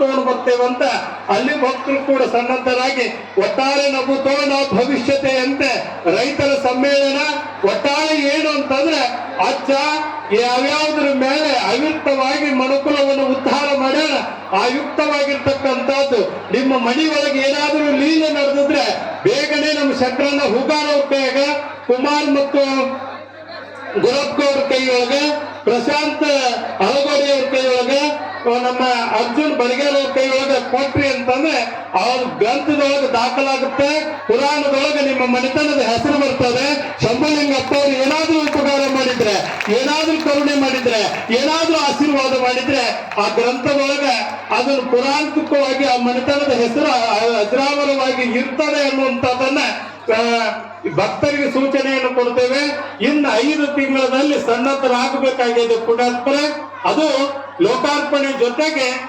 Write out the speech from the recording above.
ತಗೊಂಡು ಬರ್ತೇವೆ ಅಂತ ಅಲ್ಲಿ ಭಕ್ತರು ಕೂಡ ಸನ್ನದ್ಧರಾಗಿ ಒಟ್ಟಾರೆ ನಮ್ಮುತ್ತೋ ನಾವು ಭವಿಷ್ಯತೆ ಅಂತೆ ರೈತರ ಸಮ್ಮೇಳನ ಒಟ್ಟಾರೆ ಏನು ಅಂತಂದ್ರೆ ಅಜ್ಜ ಯಾವ್ಯಾವುದ್ರ ಮೇಲೆ ಅಯುಕ್ತವಾಗಿ ಮನುಕುಲವನ್ನು ಉದ್ಧಾರ ಮಾಡ್ಯಾರ ಆಯುಕ್ತವಾಗಿರ್ತಕ್ಕಂಥದ್ದು ನಿಮ್ಮ ಮನಿ ಒಳಗೆ ಏನಾದರೂ ಲೀಲೆ ನಡೆದಿದ್ರೆ ಬೇಗನೆ ನಮ್ಮ ಶಂಕರಣ್ಣ ಹೂಗಾರ ಅವ್ರ ಕೈಯಾಗ ಕುಮಾರ್ ಮತ್ತು ಗುರಪ್ಪ ಕೈಯೊಳಗ ಪ್ರಶಾಂತ್ ಅಳಗೋಡಿ ಅವ್ರ ಕೈಯೊಳಗ ನಮ್ಮ ಅರ್ಜುನ್ ಬಡಗೇರ್ ಅವ್ರ ಕೈಯೊಳಗ ಕೊಟ್ರಿ ಅಂತಂದ್ರೆ ಅವ್ರ ಗ್ರಂಥದೊಳಗೆ ದಾಖಲಾಗುತ್ತೆ ಪುರಾಣದೊಳಗೆ ನಿಮ್ಮ ಮನೆತನದ ಹೆಸರು ಬರ್ತದೆ ಶಂಭುಲಿಂಗಪ್ಪ ಅವ್ರು ಏನಾದ್ರೂ ಉಪಕಾರ ಮಾಡಿದ್ರೆ ಏನಾದ್ರೂ ಕರುಣೆ ಮಾಡಿದ್ರೆ ಏನಾದ್ರೂ ಆಶೀರ್ವಾದ ಮಾಡಿದ್ರೆ ಆ ಗ್ರಂಥದೊಳಗೆ ಅದನ್ನು ಪುರಾಣಿಕವಾಗಿ ಆ ಮನೆತನದ ಹೆಸರು ಅಜರಾಮರವಾಗಿ ಇರ್ತದೆ ಅನ್ನುವಂಥದ್ದನ್ನ ಭಕ್ತರಿಗೆ ಸೂಚನೆಯನ್ನು ಕೊಡ್ತೇವೆ. ಇನ್ನು 5 ತಿಂಗಳಲ್ಲಿ ಸನ್ನದ್ಧರಾಗಬೇಕಾಗಿದೆ ಪುಣ್ಯಾತ್ಮರೇ. ಅದು ಲೋಕಾರ್ಪಣೆ ಜೊತೆಗೆ